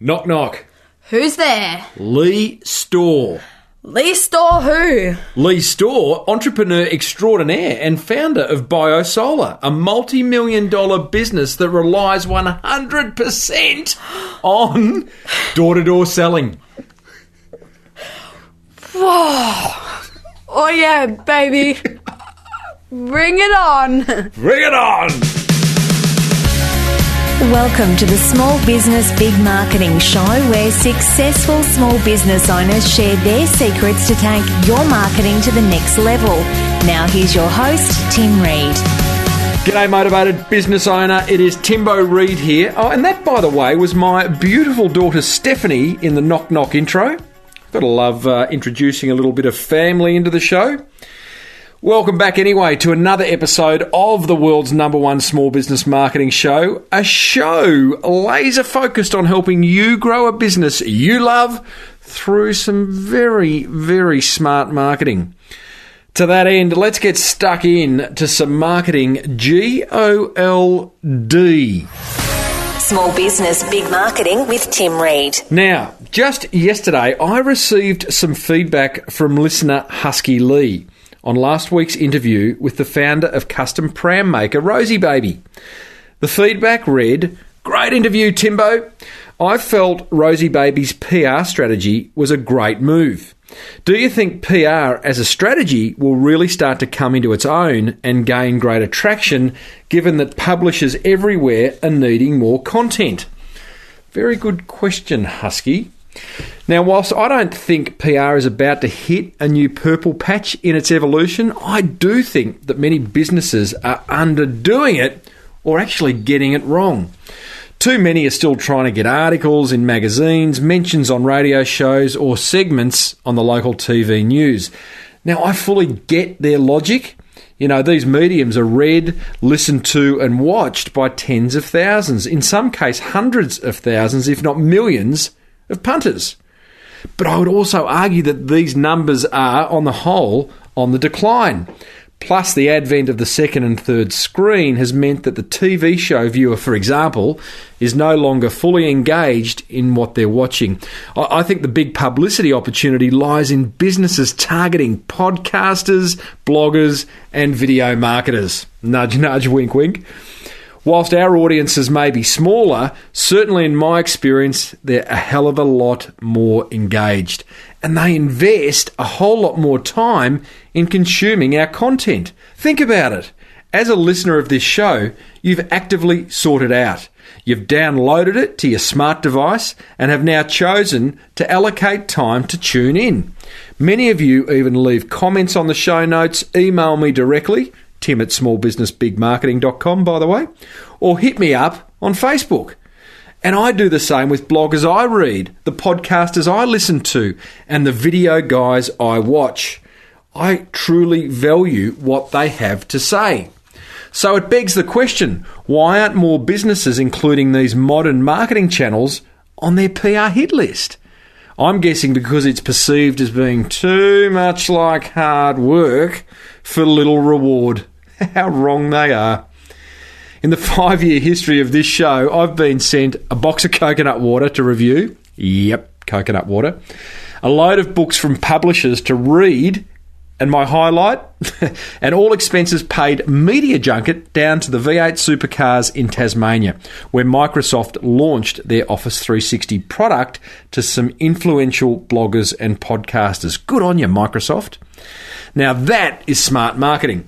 Knock, knock. Who's there? Leigh Storr. Leigh Storr who? Leigh Storr, entrepreneur extraordinaire and founder of BioSolar, a multi-million-dollar business that relies 100% on door-to-door selling. Whoa. Oh yeah, baby. Bring it on. Bring it on. Welcome to the Small Business Big Marketing Show, where successful small business owners share their secrets to take your marketing to the next level. Now here's your host, Tim Reid. G'day, motivated business owner. It is Timbo Reid here. Oh, and that, by the way, was my beautiful daughter Stephanie in the Knock Knock intro. Gotta love introducing a little bit of family into the show. Welcome back anyway to another episode of the world's #1 small business marketing show, a show laser focused on helping you grow a business you love through some very, very smart marketing. To that end, let's get stuck in to some marketing GOLD. Small Business Big Marketing with Tim Reid. Now, just yesterday, I received some feedback from listener Husky Lee on last week's interview with the founder of custom pram maker Rosie Baby. The feedback read, "Great interview, Timbo. I felt Rosie Baby's PR strategy was a great move. Do you think PR as a strategy will really start to come into its own and gain greater traction, given that publishers everywhere are needing more content?" Very good question, Husky. Now, whilst I don't think PR is about to hit a new purple patch in its evolution, I do think that many businesses are underdoing it or actually getting it wrong. Too many are still trying to get articles in magazines, mentions on radio shows, or segments on the local TV news. Now, I fully get their logic. You know, these mediums are read, listened to, and watched by tens of thousands, in some cases hundreds of thousands, if not millions, of punters. But I would also argue that these numbers are, on the whole, on the decline. Plus, the advent of the second and third screen has meant that the TV show viewer, for example, is no longer fully engaged in what they're watching. I think the big publicity opportunity lies in businesses targeting podcasters, bloggers, and video marketers. Nudge, nudge, wink, wink. Whilst our audiences may be smaller, certainly in my experience, they're a hell of a lot more engaged. And they invest a whole lot more time in consuming our content. Think about it. As a listener of this show, you've actively sought it out. You've downloaded it to your smart device and have now chosen to allocate time to tune in. Many of you even leave comments on the show notes, email me directly, tim@smallbusinessbigmarketing.com, by the way, or hit me up on Facebook. And I do the same with bloggers I read, the podcasters I listen to, and the video guys I watch. I truly value what they have to say. So it begs the question, why aren't more businesses including these modern marketing channels on their PR hit list? I'm guessing because it's perceived as being too much like hard work for little reward. How wrong they are. In the 5-year history of this show, I've been sent a box of coconut water to review. Yep, coconut water. A load of books from publishers to read. And my highlight, an all expenses paid media junket down to the V8 supercars in Tasmania, where Microsoft launched their Office 360 product to some influential bloggers and podcasters. Good on you, Microsoft. Now that is smart marketing.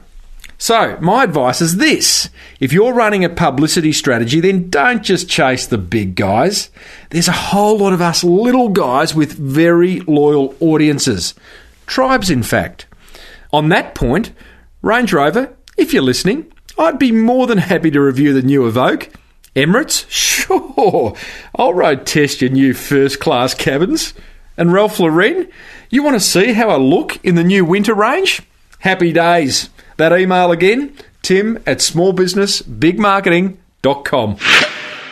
So my advice is this. If you're running a publicity strategy, then don't just chase the big guys. There's a whole lot of us little guys with very loyal audiences. Tribes, in fact. On that point, Range Rover, if you're listening, I'd be more than happy to review the new Evoque. Emirates, sure, I'll road test your new first-class cabins. And Ralph Lauren, you want to see how I look in the new winter range? Happy days. That email again, tim@smallbusinessbigmarketing.com.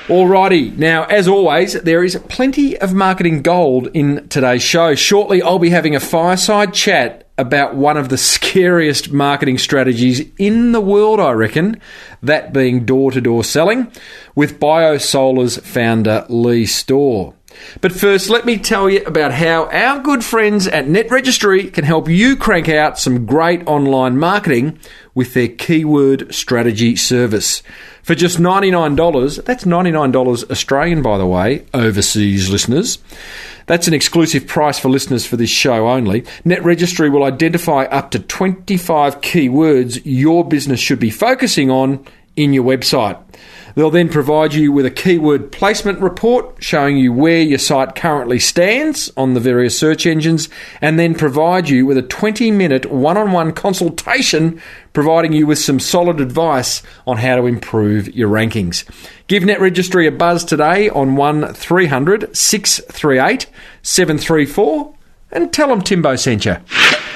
Alrighty, now as always, there is plenty of marketing gold in today's show. Shortly, I'll be having a fireside chat about one of the scariest marketing strategies in the world, I reckon, that being door-to-door selling, with BioSolar's founder Leigh Storr. But first, let me tell you about how our good friends at Net Registry can help you crank out some great online marketing with their keyword strategy service. For just $99, that's $99 Australian, by the way, overseas listeners. That's an exclusive price for listeners for this show only. Net Registry will identify up to 25 keywords your business should be focusing on in your website. They'll then provide you with a keyword placement report showing you where your site currently stands on the various search engines, and then provide you with a 20-minute one-on-one consultation providing you with some solid advice on how to improve your rankings. Give Net Registry a buzz today on 1300 638 734 and tell them Timbo sent you.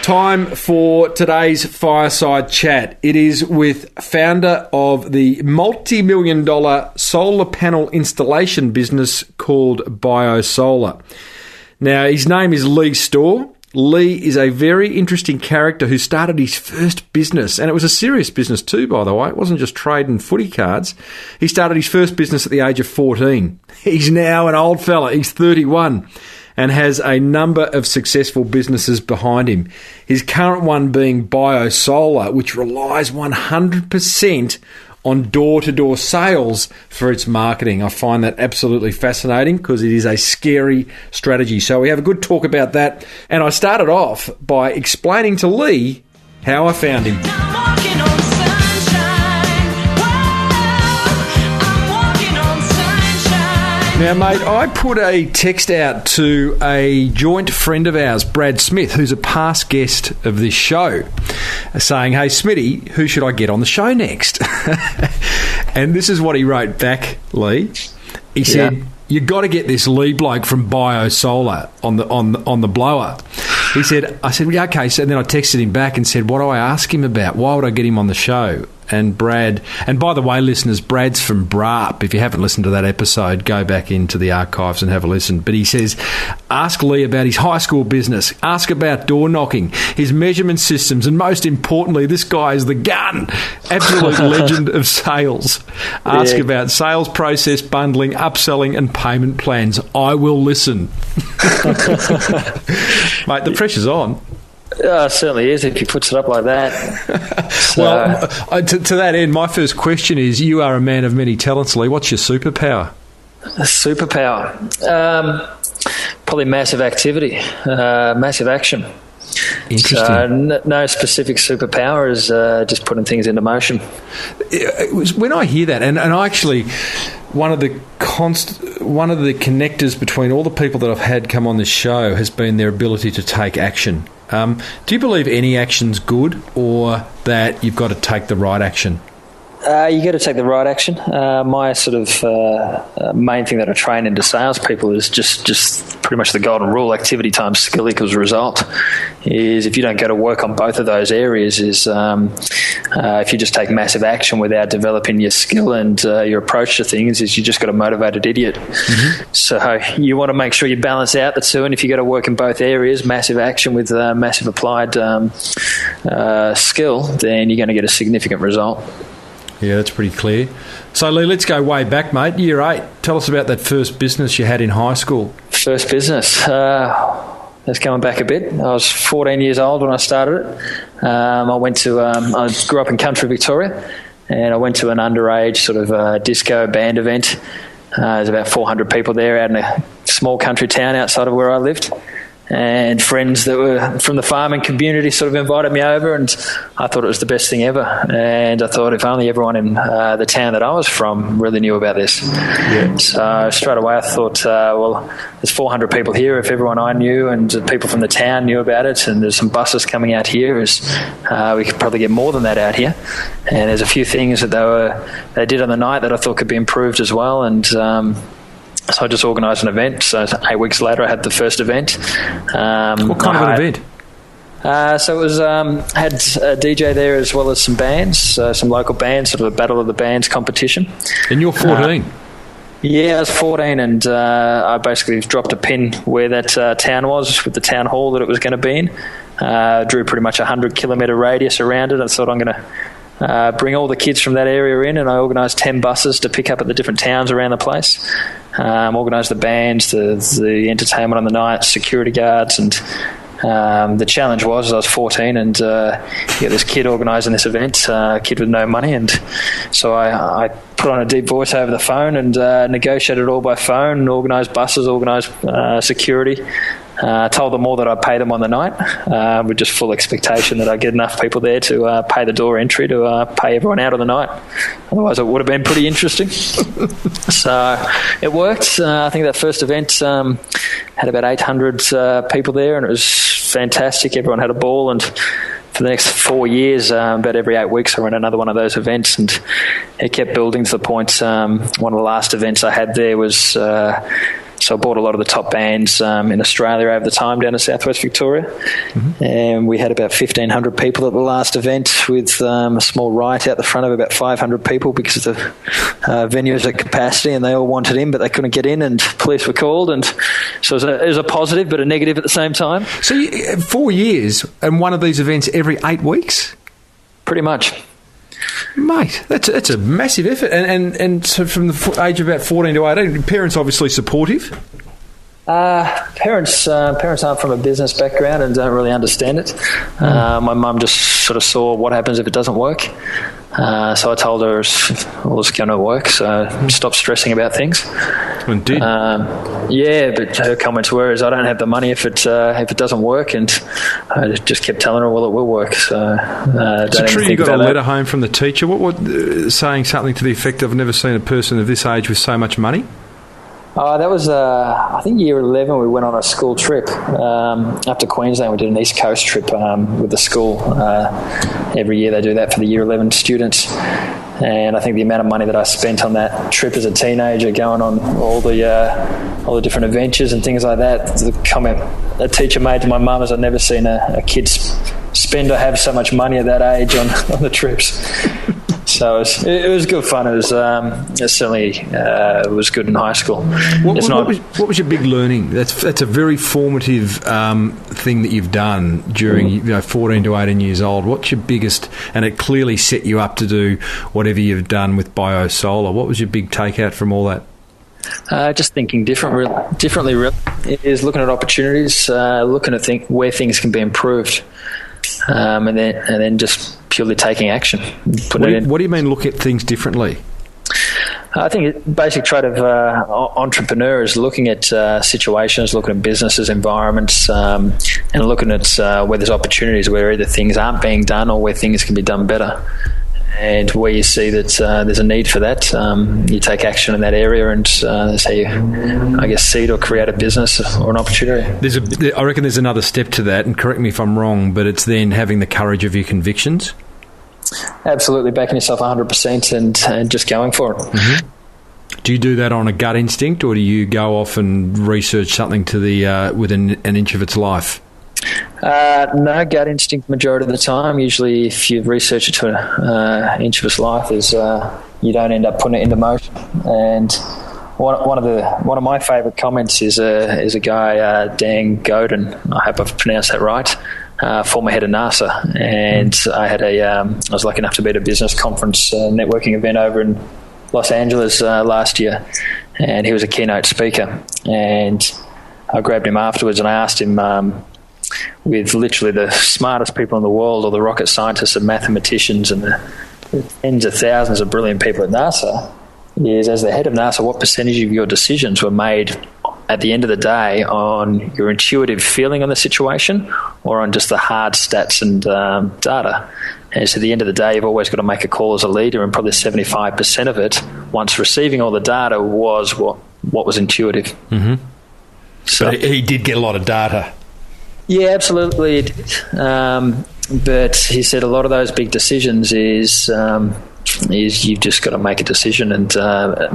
Time for today's fireside chat. It is with founder of the multi-million-dollar solar panel installation business called BioSolar. Now, his name is Leigh Storr. Leigh is a very interesting character who started his first business, and it was a serious business too, by the way. It wasn't just trading footy cards. He started his first business at the age of 14. He's now an old fella. He's 31. And has a number of successful businesses behind him. His current one being BioSolar, which relies 100% on door-to-door sales for its marketing. I find that absolutely fascinating because it is a scary strategy. So we have a good talk about that. And I started off by explaining to Leigh how I found him. Now, mate, I put a text out to a joint friend of ours, Brad Smith, who's a past guest of this show, saying, hey, Smitty, who should I get on the show next? And this is what he wrote back, Leigh. He said, you got to get this Leigh bloke from BioSolar on the blower. He said, I said, yeah, okay. So then I texted him back and said, what do I ask him about? Why would I get him on the show? And Brad, and by the way, listeners, Brad's from Brarp. If you haven't listened to that episode, go back into the archives and have a listen. But he says, ask Leigh about his high school business. Ask about door knocking, his measurement systems, and most importantly, this guy is the gun. Absolute legend of sales. Ask about sales process, bundling, upselling, and payment plans. I will listen. Mate, the pressure's on. It certainly is if he puts it up like that. So, well, to that end, my first question is, you are a man of many talents, Leigh. What's your superpower? Superpower? Probably massive activity, massive action. Interesting. No specific superpower, is just putting things into motion. It was when I hear that, and I actually... One of the connectors between all the people that I've had come on this show has been their ability to take action. Do you believe any action's good, or that you've got to take the right action? You got to take the right action. My sort of main thing that I train into salespeople is just pretty much the golden rule: activity times skill equals result. Is if you don't go to work on both of those areas, if you just take massive action without developing your skill and your approach to things, is you just got a motivated idiot. Mm-hmm. So you want to make sure you balance out the two, and if you got to work in both areas, massive action with massive applied skill, then you're going to get a significant result. Yeah, that's pretty clear. So, Leigh, let's go way back, mate. Year 8. Tell us about that first business you had in high school. First business. That's going back a bit. I was 14 years old when I started it. I grew up in country Victoria, and I went to an underage sort of disco band event. There's about 400 people there out in a small country town outside of where I lived. And friends that were from the farming community sort of invited me over, and I thought it was the best thing ever. And I thought if only everyone in the town that I was from really knew about this. Yeah. So straight away I thought, well, there's 400 people here. If everyone I knew and people from the town knew about it, and there's some buses coming out here, we could probably get more than that out here. And there's a few things that they did on the night that I thought could be improved as well. And so I just organised an event. So 8 weeks later, I had the first event. What kind of an event? So it was had a DJ there as well as some bands, some local bands, sort of a battle of the bands competition. And you're 14? Yeah, I was 14, and I basically dropped a pin where that town was with the town hall that it was going to be in. Drew pretty much a 100-kilometre radius around it. I thought I'm going to bring all the kids from that area in, and I organised 10 buses to pick up at the different towns around the place. organised the bands, the entertainment on the night, security guards, and the challenge was I was 14 and this kid organising this event, a kid with no money, and so I put on a deep voice over the phone and negotiated it all by phone, organised buses, organised security. Told them all that I'd pay them on the night, with just full expectation that I'd get enough people there to pay the door entry to pay everyone out on the night. Otherwise, it would have been pretty interesting. So it worked. I think that first event had about 800 people there, and it was fantastic. Everyone had a ball, and for the next 4 years, about every 8 weeks, I ran another one of those events, and it kept building to the point. One of the last events I had there was... So I bought a lot of the top bands in Australia over the time down in southwest Victoria, and we had about 1,500 people at the last event with a small riot out the front of about 500 people because the venue was at capacity and they all wanted in but they couldn't get in and police were called, and so it was a positive but a negative at the same time. So 4 years and one of these events every 8 weeks? Pretty much. Mate, that's a massive effort. And so from the age of about 14 to 18, parents obviously supportive? Parents aren't from a business background and don't really understand it. My mum just sort of saw what happens if it doesn't work. So I told her all it's going to work, so stop stressing about things. And did. Yeah, but her comments were, I don't have the money if it doesn't work, and I just kept telling her, well, it will work. So true you got a letter home from the teacher, what saying something to the effect of, I've never seen a person of this age with so much money? That was, I think, year 11. We went on a school trip up to Queensland. We did an East Coast trip with the school. Every year they do that for the year 11 students. And I think the amount of money that I spent on that trip as a teenager, going on all the different adventures and things like that, the comment a teacher made to my mum is, I've never seen a kid spend or have so much money at that age on the trips. So it was good fun. It was certainly it was good in high school. What was your big learning? That's a very formative thing that you've done during 14 to 18 years old. What's your biggest? And it clearly set you up to do whatever you've done with BioSolar. What was your big takeout from all that? Just thinking differently. Really, is looking at opportunities, looking at where things can be improved, and then just purely taking action. What do you mean look at things differently? I think basic trait of entrepreneur is looking at situations, looking at businesses, environments, and looking at where there's opportunities, where either things aren't being done or where things can be done better. And where you see that there's a need for that, you take action in that area, and that's how you, I guess, seed or create a business or an opportunity. I reckon there's another step to that, and correct me if I'm wrong, but it's then having the courage of your convictions. Absolutely, backing yourself 100% and just going for it. Mm-hmm. Do you do that on a gut instinct, or do you go off and research something to the within an inch of its life? No, gut instinct majority of the time. Usually if you research it to an inch of its life, is you don't end up putting it into motion. And one of my favourite comments is a guy, Dan Godin, I hope I've pronounced that right, former head of NASA. And I was lucky enough to be at a business conference, networking event over in Los Angeles last year, and he was a keynote speaker. And I grabbed him afterwards and I asked him, with literally the smartest people in the world, or the rocket scientists and mathematicians and the tens of thousands of brilliant people at NASA, is as the head of NASA, what percentage of your decisions were made at the end of the day on your intuitive feeling on the situation or on just the hard stats and data? And so at the end of the day, you've always got to make a call as a leader, and probably 75% of it, once receiving all the data, was what was intuitive. Mm-hmm. So but he did get a lot of data. Yeah, absolutely. But he said a lot of those big decisions is you've just got to make a decision and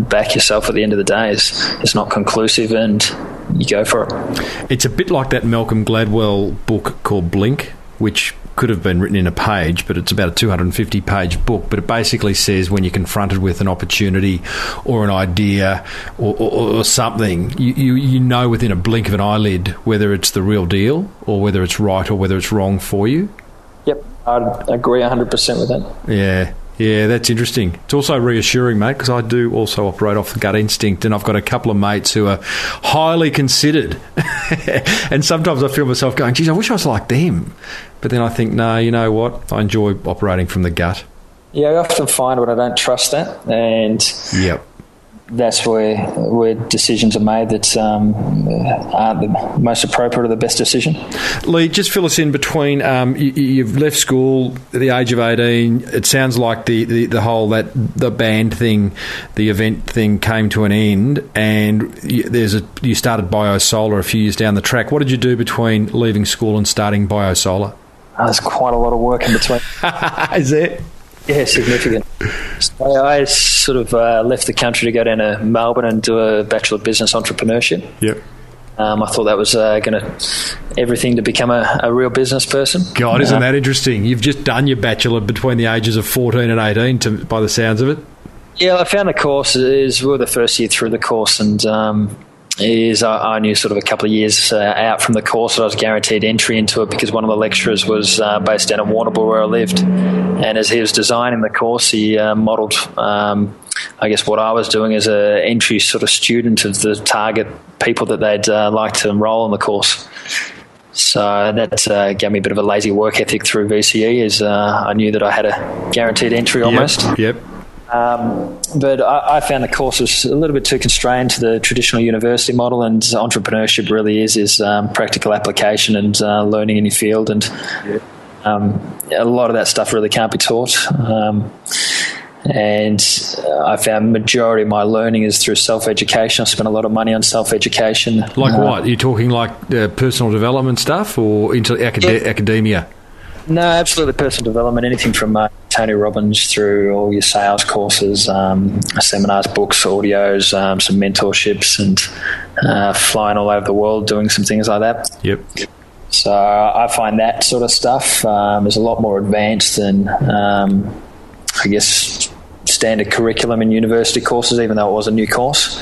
back yourself at the end of the day. It's not conclusive, and you go for it. It's a bit like that Malcolm Gladwell book called Blink, which could have been written in a page, but it's about a 250-page book. But it basically says when you're confronted with an opportunity or an idea or something, you know within a blink of an eyelid whether it's the real deal or whether it's right or whether it's wrong for you. Yep, I'd agree 100% with that. Yeah. Yeah, that's interesting. It's also reassuring, mate, because I do also operate off the gut instinct, and I've got a couple of mates who are highly considered. And sometimes I feel myself going, geez, I wish I was like them. But then I think, no, you know what? I enjoy operating from the gut. Yeah, I often find when I don't trust that, and yep. That's where decisions are made that aren't the most appropriate or the best decision. Leigh, just fill us in between. You've left school at the age of 18. It sounds like the whole the band thing, the event thing came to an end, and you started BioSolar a few years down the track. What did you do between leaving school and starting BioSolar? There's quite a lot of work in between. Is there? Yeah, significant. So I sort of left the country to go down to Melbourne and do a Bachelor of Business Entrepreneurship. Yep. I thought that was everything to become a real business person. God, isn't that interesting? You've just done your Bachelor between the ages of 14 and 18, by the sounds of it. Yeah, I found the course. We were the first year through the course, and I knew sort of a couple of years out from the course that I was guaranteed entry into it because one of the lecturers was based down in Warrnambool where I lived. And as he was designing the course, he modelled, I guess, what I was doing as an entry sort of student of the target people that they'd like to enrol in the course. So that gave me a bit of a lazy work ethic through VCE as I knew that I had a guaranteed entry almost. Yep. But I found the course was a little bit too constrained to the traditional university model, and entrepreneurship really is practical application and learning in your field, and a lot of that stuff really can't be taught. And I found majority of my learning is through self-education. I spent a lot of money on self-education. Like what? Are you talking like personal development stuff or into academia? No, absolutely personal development, anything from Tony Robbins through all your sales courses, seminars, books, audios, some mentorships, and flying all over the world doing some things like that. Yep. So I find that sort of stuff is a lot more advanced than, I guess, standard curriculum in university courses, even though it was a new course.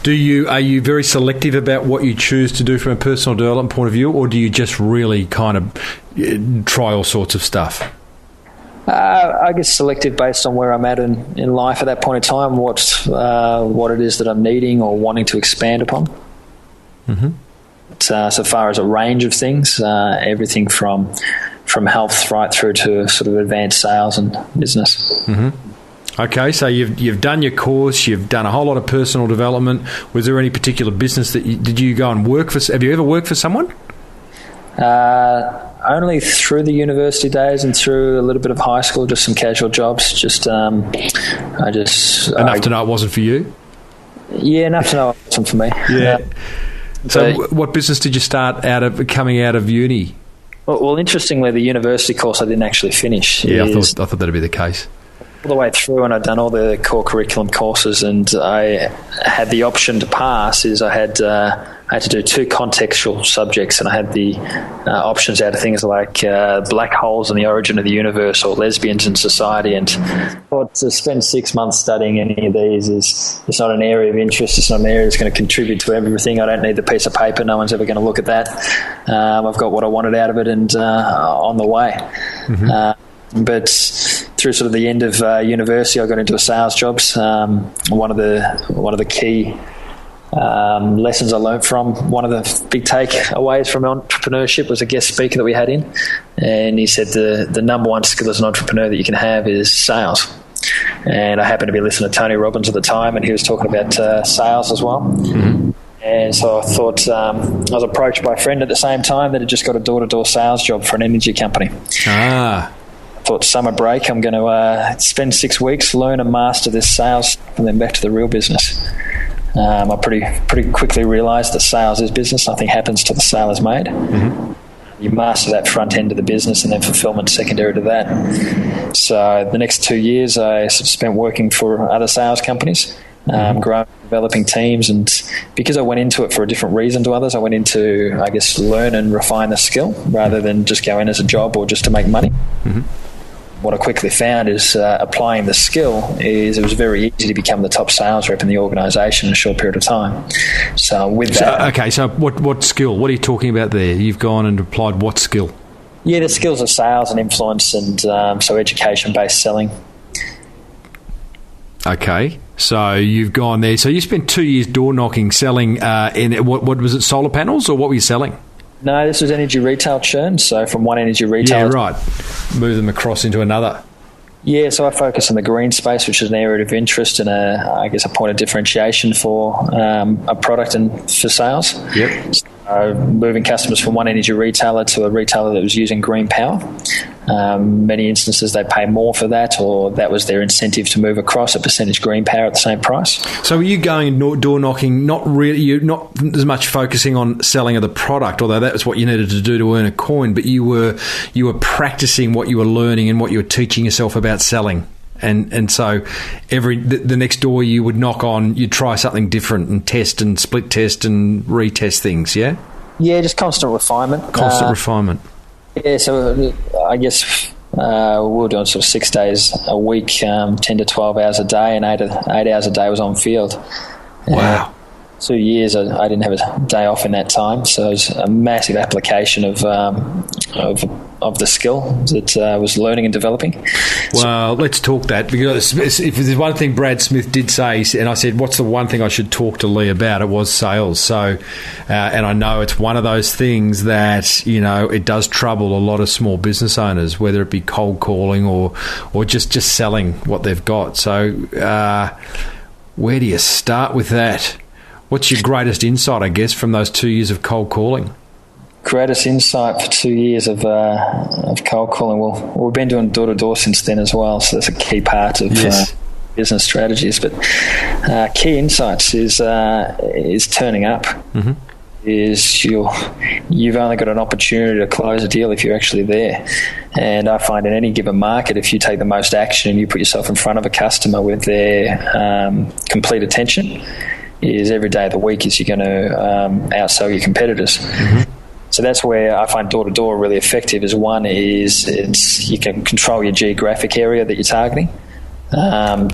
Are you very selective about what you choose to do from a personal development point of view, or do you just really kind of try all sorts of stuff? I guess selective based on where I'm at in life at that point in time, what it is that I'm needing or wanting to expand upon. Mm-hmm. So far as a range of things, everything from health right through to sort of advanced sales and business. Mm-hmm. Okay, so you've done your course, you've done a whole lot of personal development. Was there any particular business did you go and work for? Have you ever worked for someone? Only through the university days and through a little bit of high school, just some casual jobs. Enough to know it wasn't for you. Yeah, enough to know it wasn't for me. Yeah. So, what business did you start coming out of uni? Well, interestingly, the university course I didn't actually finish. Yeah, I thought that'd be the case. All the way through, and I'd done all the core curriculum courses, and I had the option to pass. I had to do 2 contextual subjects, and I had the options out of things like black holes and the origin of the universe, or lesbians in society. And thought to spend 6 months studying any of these it's not an area of interest. It's not an area that's going to contribute to everything. I don't need the piece of paper. No one's ever going to look at that. I've got what I wanted out of it, and on the way. Mm-hmm. But through sort of the end of university, I got into sales jobs. One of the key lessons I learned from one of the big takeaways from entrepreneurship was a guest speaker that we had in, and he said the number one skill as an entrepreneur that you can have is sales. And I happened to be listening to Tony Robbins at the time, and he was talking about sales as well. Mm-hmm. And so I thought I was approached by a friend at the same time that had just got a door-to-door sales job for an energy company. Thought summer break, I'm going to spend 6 weeks, learn and master this sales, and then back to the real business. I pretty quickly realised that sales is business. Nothing happens till the sale is made. Mm-hmm. You master that front end of the business, and then fulfilment secondary to that. So the next 2 years, I sort of spent working for other sales companies, growing, developing teams, and because I went into it for a different reason to others, I went into, I guess, learn and refine the skill rather than just go in as a job or just to make money. Mm-hmm. What I quickly found is applying the skill it was very easy to become the top sales rep in the organisation in a short period of time. So with that... Okay, so what skill? What are you talking about there? You've gone and applied what skill? Yeah, the skills of sales and influence, and so education-based selling. Okay, so you've gone there. So you spent 2 years door knocking, selling in what was it, solar panels, or what were you selling? No, this was energy retail churn. So from one energy retailer, yeah, right, move them across into another. Yeah, so I focus on the green space, which is an area of interest and a point of differentiation for a product and for sales. Yep. So moving customers from one energy retailer to a retailer that was using green power. Many instances they pay more for that, or that was their incentive to move across a percentage green power at the same price. So were you going door knocking, not as much focusing on selling of the product, although that was what you needed to do to earn a coin, but you were practicing what you were learning and what you were teaching yourself about selling. And so the next door you would knock on, you'd try something different and test and split test and retest things, yeah? Yeah, just constant refinement. Refinement. Yeah, so I guess we were doing sort of 6 days a week, 10 to 12 hours a day, and 8 hours a day was on field. Wow. 2 years, I didn't have a day off in that time, so it was a massive application of the skill that I was learning and developing. Well, let's talk that, because if there's one thing Brad Smith did say, and I said, what's the one thing I should talk to Leigh about? It was sales. So, and I know it's one of those things that, it does trouble a lot of small business owners, whether it be cold calling or just selling what they've got. So, where do you start with that? What's your greatest insight, I guess, from those 2 years of cold calling? Greatest insight for 2 years of cold calling. Well, we've been doing door-to-door since then as well, so that's a key part of business strategies. But key insights is turning up. Mm-hmm. Is you've only got an opportunity to close a deal if you're actually there. And I find in any given market, if you take the most action and you put yourself in front of a customer with their complete attention, is every day of the week is you're going to outsell your competitors. Mm-hmm. So that's where I find door-to-door really effective. Is one is you can control your geographic area that you're targeting.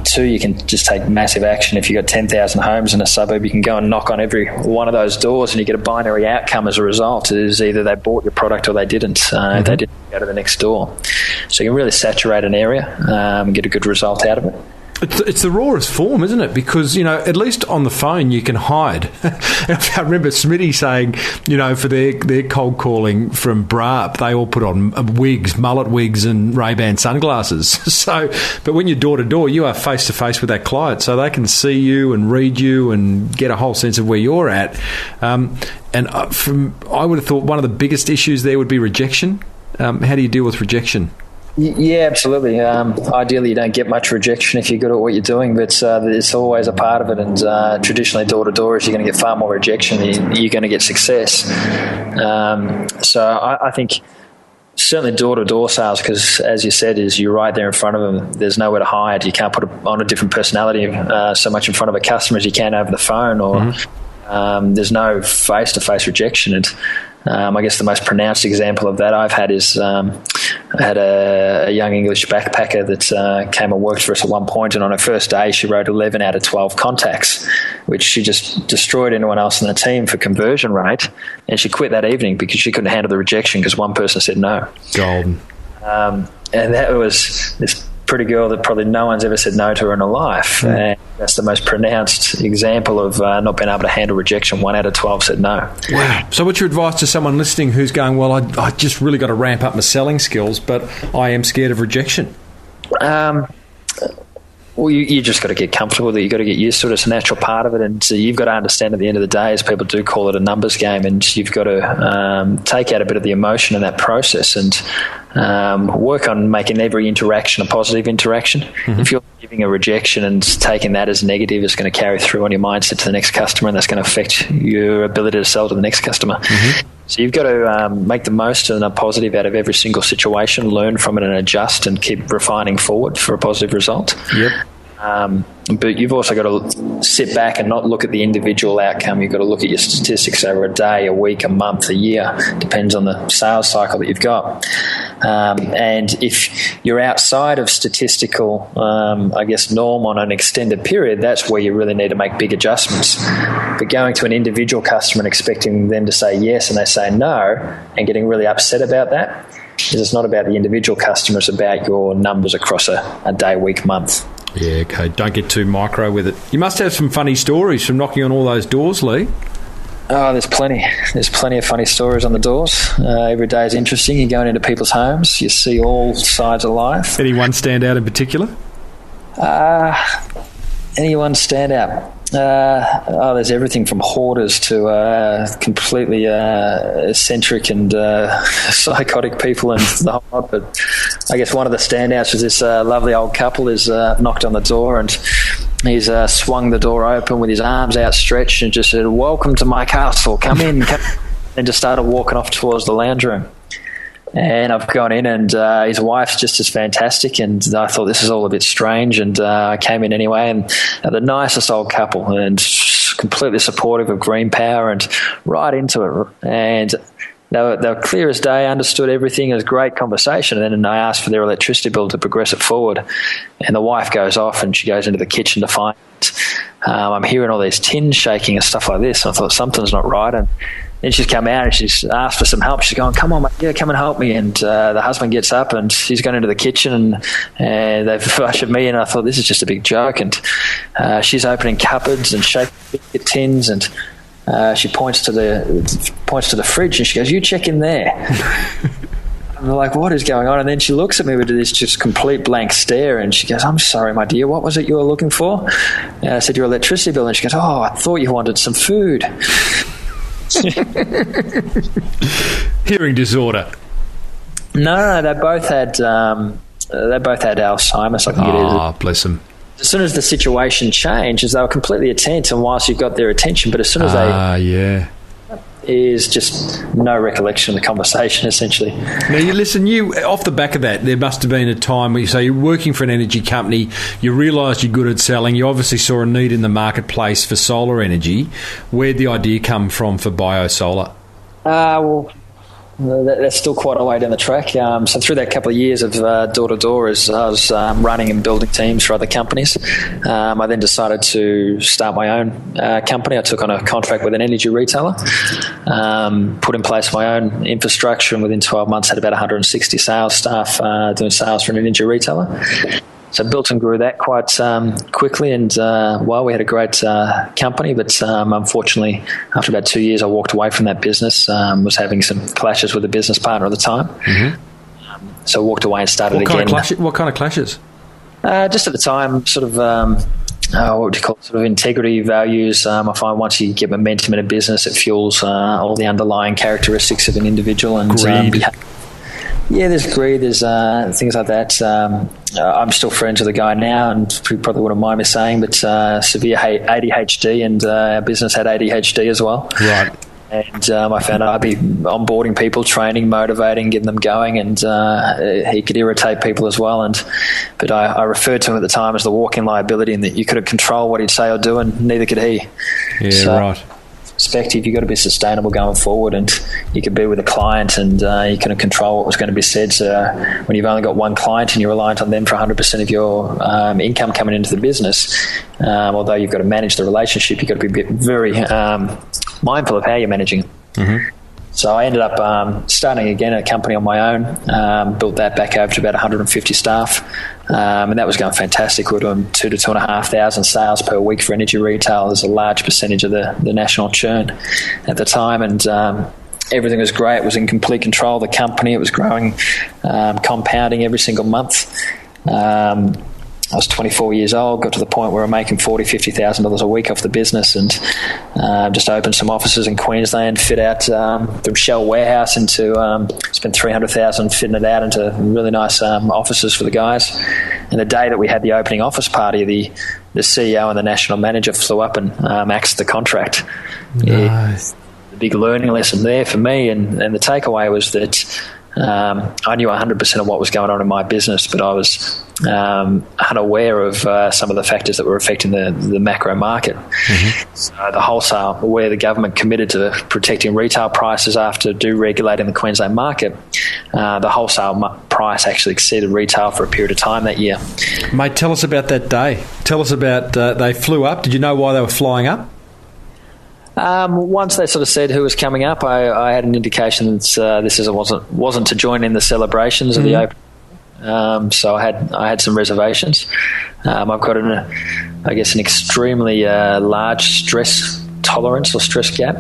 Two, you can just take massive action. If you've got 10,000 homes in a suburb, you can go and knock on every one of those doors and you get a binary outcome as a result. It is either they bought your product or they didn't. Mm-hmm. They didn't go to the next door. So you can really saturate an area and get a good result out of it. It's the rawest form, isn't it? Because, at least on the phone you can hide. I remember Smitty saying, for their cold calling from Brab, they all put on wigs, mullet wigs and Ray-Ban sunglasses. So, but when you're door-to-door, you are face-to-face with that client, so they can see you and read you and get a whole sense of where you're at. I would have thought one of the biggest issues there would be rejection. How do you deal with rejection? Yeah, absolutely. Ideally, you don't get much rejection if you're good at what you're doing, but it's always a part of it. And traditionally, door-to-door, if you're going to get far more rejection, you're going to get success. So I think certainly door-to-door sales, because as you said, is you're right there in front of them. There's nowhere to hide. You can't put on a different personality so much in front of a customer as you can over the phone, or there's no face-to-face rejection. And I guess the most pronounced example of that I've had is I had a young English backpacker that came and worked for us at one point, and on her first day she wrote 11 out of 12 contacts, which she just destroyed anyone else in the team for conversion rate, and she quit that evening because she couldn't handle the rejection because one person said no. Golden. And that was this pretty girl that probably no one's ever said no to her in her life. And that's the most pronounced example of not being able to handle rejection. 1 out of 12 said no. Wow. So what's your advice to someone listening who's going, well, I just really got to ramp up my selling skills, but I am scared of rejection? Well, you just got to get comfortable with it. You've got to get used to it. It's a natural part of it. And you've got to understand at the end of the day, as people do call it, a numbers game, and you've got to take out a bit of the emotion in that process and work on making every interaction a positive interaction. Mm-hmm. If you're giving a rejection and taking that as negative, it's going to carry through on your mindset to the next customer, and that's going to affect your ability to sell to the next customer. Mm-hmm. So you've got to make the most and a positive out of every single situation, learn from it and adjust and keep refining forward for a positive result. Yep. But you've also got to sit back and not look at the individual outcome. You've got to look at your statistics over a day, a week, a month, a year. Depends on the sales cycle that you've got. And if you're outside of statistical, norm on an extended period, that's where you really need to make big adjustments. But going to an individual customer and expecting them to say yes and they say no and getting really upset about that, because it's not about the individual customer, it's about your numbers across a day, week, month. Yeah, okay. Don't get too micro with it. You must have some funny stories from knocking on all those doors, Leigh. Oh, there's plenty. There's plenty of funny stories on the doors. Every day is interesting. You're going into people's homes. You see all sides of life. Anyone stand out in particular? Anyone stand out? There's everything from hoarders to completely eccentric and psychotic people and the whole lot. But I guess one of the standouts was this lovely old couple is knocked on the door, and he's swung the door open with his arms outstretched and just said, "Welcome to my castle, come in," and just started walking off towards the lounge room. And I've gone in, and his wife's just as fantastic, and I thought this is all a bit strange, and I came in anyway, and the nicest old couple, and completely supportive of green power, and right into it, and they were clear as day, understood everything. It was a great conversation, and then I asked for their electricity bill to progress it forward, and the wife goes off, and she goes into the kitchen to find it. I'm hearing all these tins shaking and stuff like this, and I thought something's not right, and then she's come out and she's asked for some help. She's going, "Come on, mate, yeah, come and help me." And the husband gets up and he's going into the kitchen, and they've ushered me in. And I thought, this is just a big joke. And she's opening cupboards and shaking biscuit tins, and she points to the fridge and she goes, "You check in there." And they're like, "What is going on?" And then she looks at me with this just complete blank stare, and she goes, "I'm sorry, my dear, what was it you were looking for?" And I said, "Your electricity bill." And she goes, "Oh, I thought you wanted some food." Hearing disorder. No, they both had Alzheimer's. I think it is. Oh, bless them. As soon as the situation changes, they were completely attentive, and whilst you've got their attention, but as soon as is just no recollection of the conversation, essentially. Now, you off the back of that, there must have been a time where you say you're working for an energy company, you realised you're good at selling, you obviously saw a need in the marketplace for solar energy. Where'd the idea come from for BioSolar? That's still quite a way down the track. So through that couple of years of door-to-door, as I was running and building teams for other companies, I then decided to start my own company. I took on a contract with an energy retailer, put in place my own infrastructure, and within 12 months had about 160 sales staff doing sales for an energy retailer. So built and grew that quite quickly, and we had a great company, but unfortunately, after about 2 years, I walked away from that business. Was having some clashes with a business partner at the time, so I walked away and started again. What kind of clashes? Just at the time, sort of what would you call it, sort of integrity values. I find once you get momentum in a business, it fuels all the underlying characteristics of an individual and behavior. Yeah, there's greed, there's things like that. I'm still friends with a guy now, and he probably wouldn't mind me saying, but severe ADHD, and our business had ADHD as well. Right. And I found I'd be onboarding people, training, motivating, getting them going, and he could irritate people as well. But I referred to him at the time as the walking liability, and that you couldn't control what he'd say or do, and neither could he. Yeah, right. Perspective, you've got to be sustainable going forward, and you could be with a client and you couldn't control what was going to be said. So when you've only got one client and you're reliant on them for 100% of your income coming into the business, although you've got to manage the relationship, you've got to be very mindful of how you're managing it. Mm-hmm. So I ended up starting again a company on my own, built that back over to about 150 staff, and that was going fantastic. We were doing 2,000 to 2,500 sales per week for energy retail. There's a large percentage of the national churn at the time, and everything was great. It was in complete control of the company. It was growing, compounding every single month. I was 24 years old, got to the point where I'm making $40,000, $50,000 a week off the business, and just opened some offices in Queensland, fit out from Shell warehouse into, spent $300,000 fitting it out into really nice offices for the guys. And the day that we had the opening office party, the CEO and the national manager flew up and axed the contract. Nice. The big learning lesson there for me, and the takeaway was that I knew 100% of what was going on in my business, but I was unaware of some of the factors that were affecting the macro market. Mm-hmm. So the wholesale, where the government committed to protecting retail prices after deregulating the Queensland market, the wholesale price actually exceeded retail for a period of time that year. Mate, tell us about that day. Tell us about they flew up. Did you know why they were flying up? Once they sort of said who was coming up, I had an indication that this wasn't to join in the celebrations of the open. So I had some reservations. I've got an extremely large stress tolerance or stress gap.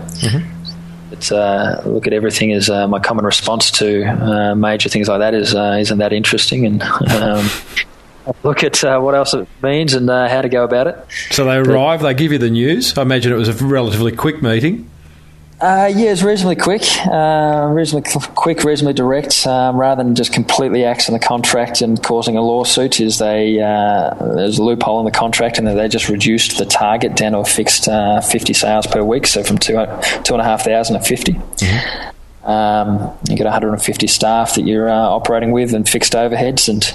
But look at everything as my common response to major things like that is isn't that interesting, and look at what else it means and how to go about it. So they arrive, they give you the news. I imagine it was a relatively quick meeting. It's reasonably quick, reasonably direct. Rather than just completely axing the contract and causing a lawsuit, there's a loophole in the contract, and they just reduced the target down to a fixed 50 sales per week, so from 2,500 to 50. You got 150 staff that you're operating with and fixed overheads, and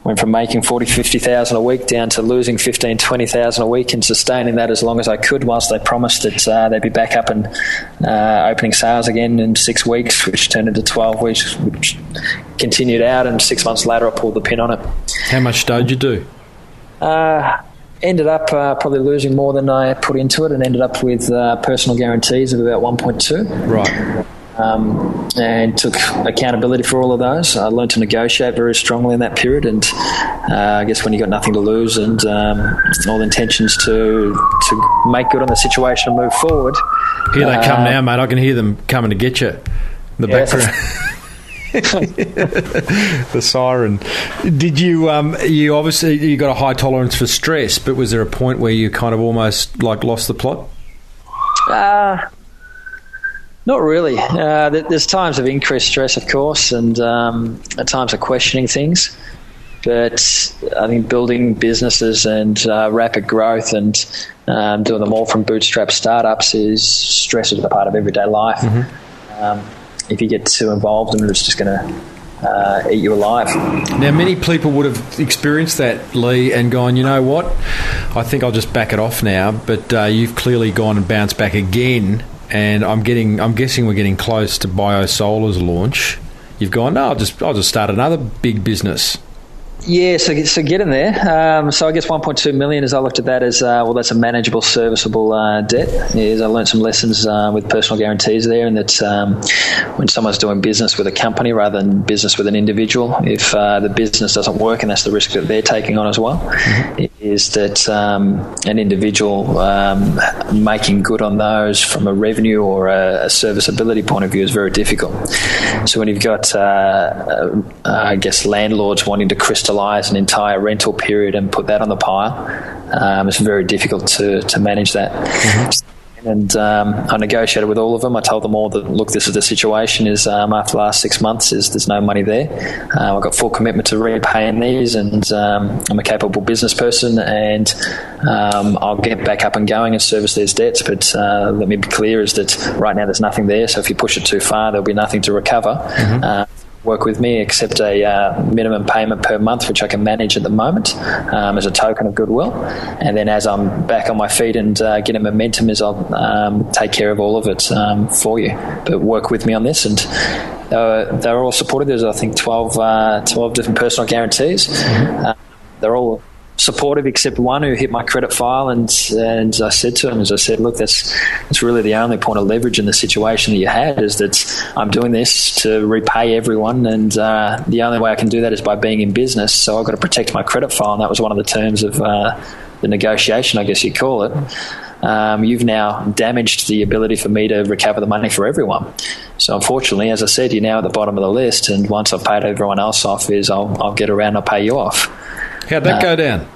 went from making 40,000, 50,000 a week down to losing 15,000, 20,000 a week, and sustaining that as long as I could, whilst they promised that they'd be back up and opening sales again in 6 weeks, which turned into 12 weeks, which continued out, and 6 months later I pulled the pin on it. How much did you do? Ended up probably losing more than I put into it, and ended up with personal guarantees of about 1.2. Right. And took accountability for all of those. I learned to negotiate very strongly in that period, and I guess when you got nothing to lose and all intentions to make good on the situation and move forward. Here they come now, mate. I can hear them coming to get you in the background. The siren. Did you you obviously you got a high tolerance for stress, but was there a point where you kind of almost like lost the plot? Not really. There's times of increased stress, of course, and at times of questioning things. But I think building businesses and rapid growth and doing them all from bootstrap startups stress is a part of everyday life. If you get too involved in it, it's just going to eat you alive. Now, many people would have experienced that, Leigh, and gone, you know what, I think I'll just back it off now. But you've clearly gone and bounced back again. And I'm guessing we're getting close to BioSolar's launch. You've gone, no, I'll just start another big business. Yeah, so get in there. So I guess 1.2 million, as I looked at that as, that's a manageable, serviceable debt. I learned some lessons with personal guarantees there, and that when someone's doing business with a company rather than business with an individual, if the business doesn't work, and that's the risk that they're taking on as well, is that an individual making good on those from a revenue or a serviceability point of view is very difficult. So when you've got, I guess, landlords wanting to crystallize an entire rental period and put that on the pile, it's very difficult to manage that. And I negotiated with all of them. I told them all that, look, this is the situation, is after the last 6 months there's no money there. I've got full commitment to repaying these, and I'm a capable business person, and I'll get back up and going and service these debts, but let me be clear, is that right now there's nothing there, so if you push it too far there'll be nothing to recover. Work with me, accept a minimum payment per month, which I can manage at the moment, as a token of goodwill, and then as I'm back on my feet and getting momentum, I'll take care of all of it for you. But work with me on this, and they're all supported. There's, I think, 12 different personal guarantees. They're all supportive except one who hit my credit file, and I said to him, look, that's really the only point of leverage in the situation that you had, is that I'm doing this to repay everyone, and the only way I can do that is by being in business, so I've got to protect my credit file, and that was one of the terms of the negotiation, I guess you'd call it. You've now damaged the ability for me to recover the money for everyone. So unfortunately, as I said, you're now at the bottom of the list, and once I've paid everyone else off, I'll get around and I'll pay you off. How'd that go down?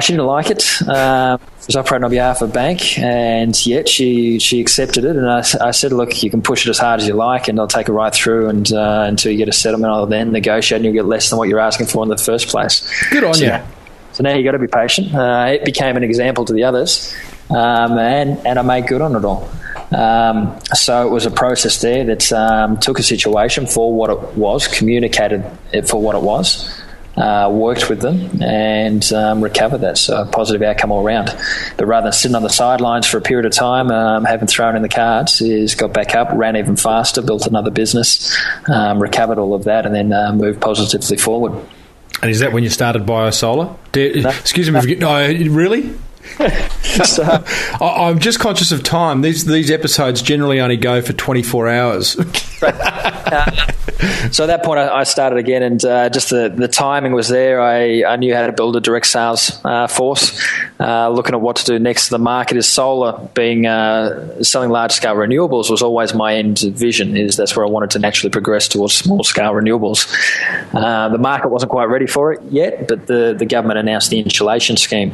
She didn't like it. She was operating on behalf of a bank, and yet she accepted it. And I said, look, you can push it as hard as you like, and I'll take it right through, and until you get a settlement, I'll then negotiate, and you'll get less than what you're asking for in the first place. Good on you. So now you got to be patient. It became an example to the others, and I made good on it all. So it was a process there that took a situation for what it was, communicated it for what it was, worked with them, and recovered that. So a positive outcome all around. But rather than sitting on the sidelines for a period of time, having thrown in the cards, is got back up, ran even faster, built another business, recovered all of that, and then moved positively forward. And is that when you started BioSolar? No. Excuse me. No, really? I'm just conscious of time. These episodes generally only go for 24 hours. So at that point, I started again, and just the timing was there. I knew how to build a direct sales force. Looking at what to do next to the market is solar. Being selling large scale renewables was always my end vision. That's where I wanted to naturally progress towards small scale renewables. The market wasn't quite ready for it yet, but the government announced the insulation scheme.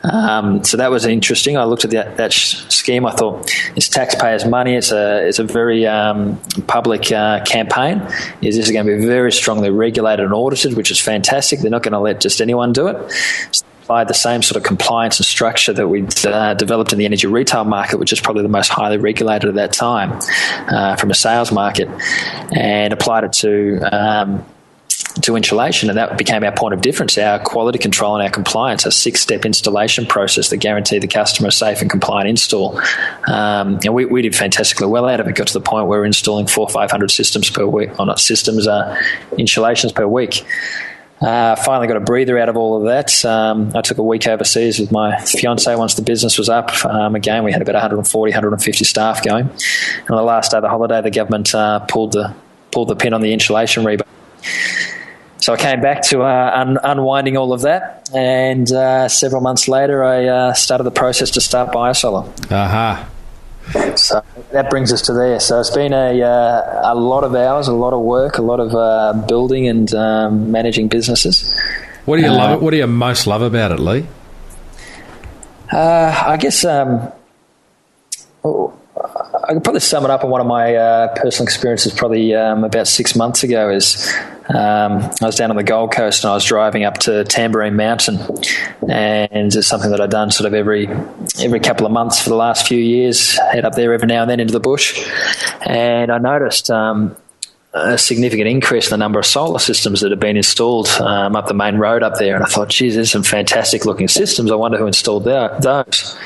So that was interesting. I looked at that scheme. I thought, it's taxpayers' money. It's a very public campaign. This is going to be very strongly regulated and audited, which is fantastic. They're not going to let just anyone do it. So applied the same sort of compliance and structure that we'd developed in the energy retail market, which is probably the most highly regulated at that time from a sales market, and applied it to insulation, and that became our point of difference. Our quality control and our compliance, a 6-step installation process that guaranteed the customer a safe and compliant install. And we did fantastically well out of it. Got to the point where we're installing 400 or 500 systems per week, or not systems, installations per week. Finally got a breather out of all of that. I took a week overseas with my fiance once the business was up. Again, we had about 140, 150 staff going. And on the last day of the holiday, the government pulled the pin on the insulation rebate. So I came back to unwinding all of that, and several months later I started the process to start BioSolar. So that brings us to there. So it's been a lot of hours, a lot of work, a lot of building and managing businesses. What do you love? What do you most love about it, Leigh? I guess I could probably sum it up in one of my personal experiences probably about 6 months ago. I was down on the Gold Coast and I was driving up to Tamborine Mountain, and it's something that I've done sort of every couple of months for the last few years, head up there every now and then into the bush, and I noticed a significant increase in the number of solar systems that have been installed up the main road up there, and I thought, geez, there's some fantastic looking systems. I wonder who installed those.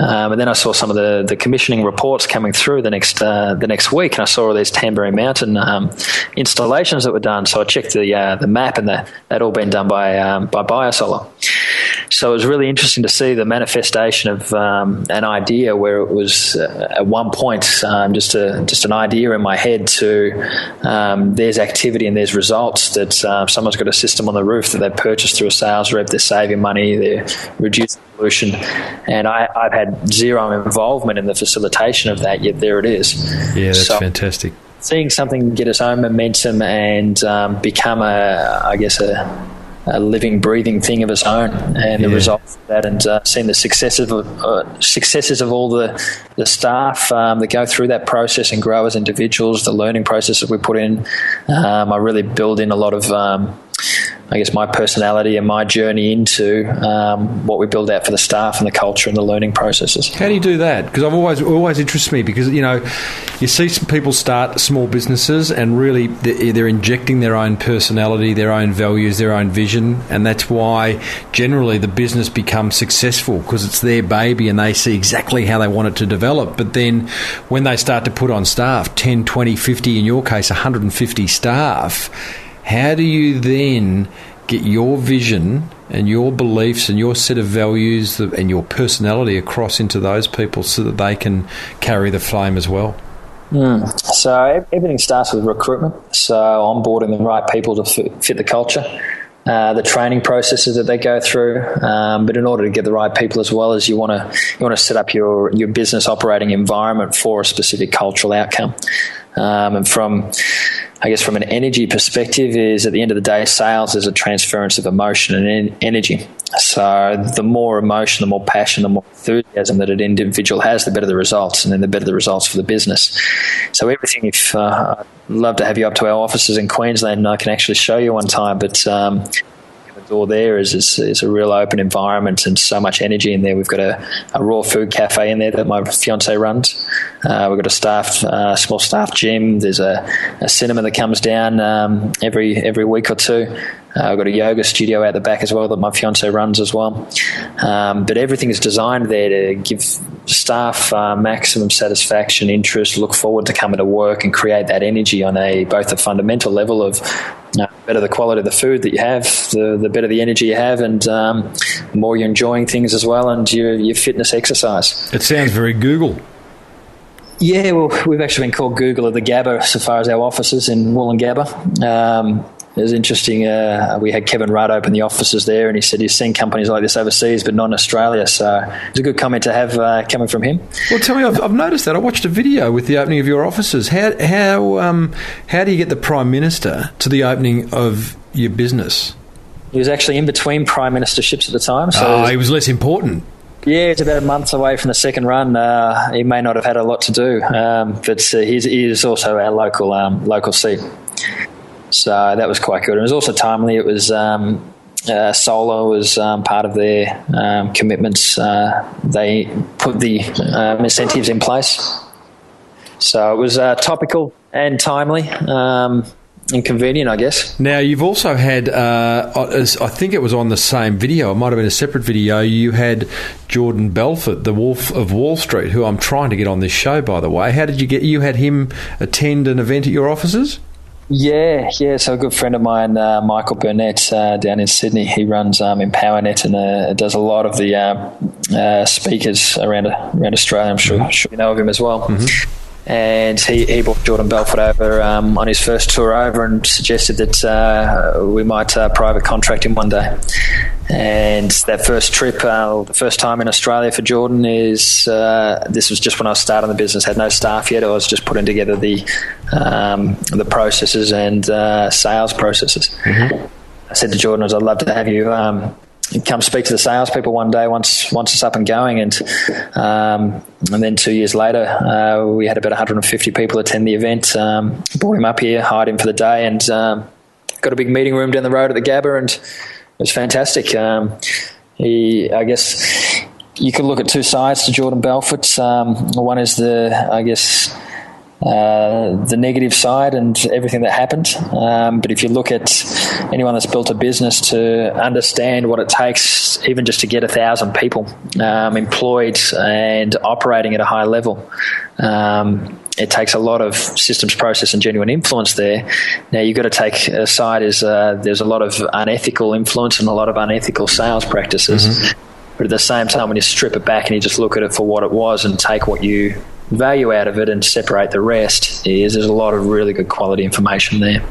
And then I saw some of the commissioning reports coming through the next week, and I saw all these Tamborine Mountain installations that were done. So I checked the map, and that all been done by BioSolar. So it was really interesting to see the manifestation of an idea where it was at one point just an idea in my head to there's activity and there's results that someone's got a system on the roof that they've purchased through a sales rep. They're saving money, they're reducing pollution, and I've had zero involvement in the facilitation of that, yet there it is. Yeah, that's fantastic. Seeing something get its own momentum and become a living, breathing thing of its own, and the results of that, and seeing the successes of all the staff that go through that process and grow as individuals, the learning process that we put in. I really build in a lot of my personality and my journey into what we build out for the staff and the culture and the learning processes. How do you do that? Because I've always interests me, because you see some people start small businesses and really they're injecting their own personality, their own values, their own vision, and that's why generally the business becomes successful, because it's their baby and they see exactly how they want it to develop. But then when they start to put on staff, 10, 20, 50, in your case 150 staff, how do you then get your vision and your beliefs and your set of values and your personality across into those people so that they can carry the flame as well? So everything starts with recruitment. So onboarding the right people to fit the culture, the training processes that they go through. But in order to get the right people as well, as you want to set up your business operating environment for a specific cultural outcome. And from an energy perspective, is at the end of the day, sales is a transference of emotion and energy. So the more emotion, the more passion, the more enthusiasm that an individual has, the better the results, and then the better the results for the business. So everything, if I'd love to have you up to our offices in Queensland, and I can actually show you one time, but the door there is a real open environment and so much energy in there. We've got a raw food cafe in there that my fiance runs. We've got a small staff gym. There's a cinema that comes down every week or two. I've got a yoga studio out the back as well that my fiance runs as well. But everything is designed there to give staff maximum satisfaction, interest, look forward to coming to work, and create that energy on both a fundamental level of the better the quality of the food that you have, the better the energy you have, and the more you're enjoying things as well, and your fitness exercise. It sounds very Google. Yeah, well, we've actually been called Google of the Gabba so far as our offices in Wollongabba. It was interesting. We had Kevin Rudd open the offices there, and he said he's seen companies like this overseas, but not in Australia. So it's a good comment to have coming from him. Well, tell me, I've noticed that. I watched a video with the opening of your offices. How do you get the Prime Minister to the opening of your business? He was actually in between prime ministerships at the time. So he was less important. Yeah, it's about a month away from the second run. He may not have had a lot to do, but he is also our local seat. So that was quite good. It was also timely. It was Solar was part of their commitments. They put the incentives in place. So it was topical and timely and convenient, I guess. Now, you've also had, I think it was on the same video, it might have been a separate video, you had Jordan Belfort, the Wolf of Wall Street, who I'm trying to get on this show, by the way. How did you had him attend an event at your offices? Yeah. So a good friend of mine, Michael Burnett, down in Sydney, he runs EmpowerNet and does a lot of the speakers around Australia. I'm sure you know of him as well. Mm-hmm. And he brought Jordan Belfort over on his first tour over and suggested that we might private contract him one day. And that first trip, the first time in Australia for Jordan is, this was just when I was starting the business, had no staff yet. I was just putting together the processes and sales processes. Mm-hmm. I said to Jordan, I'd love to have you come speak to the salespeople one day once it's up and going. And then 2 years later, we had about 150 people attend the event. Brought him up here, hired him for the day, and got a big meeting room down the road at the Gabba, and it was fantastic. I guess you could look at two sides to Jordan Belfort. One is the negative side and everything that happened. But if you look at anyone that's built a business to understand what it takes, even just to get 1,000 people employed and operating at a high level, it takes a lot of systems, process, and genuine influence there. Now, you've got to take aside there's a lot of unethical influence and a lot of unethical sales practices. Mm-hmm. But at the same time, when you strip it back and you just look at it for what it was and take what you value out of it and separate the rest, there's a lot of really good quality information there.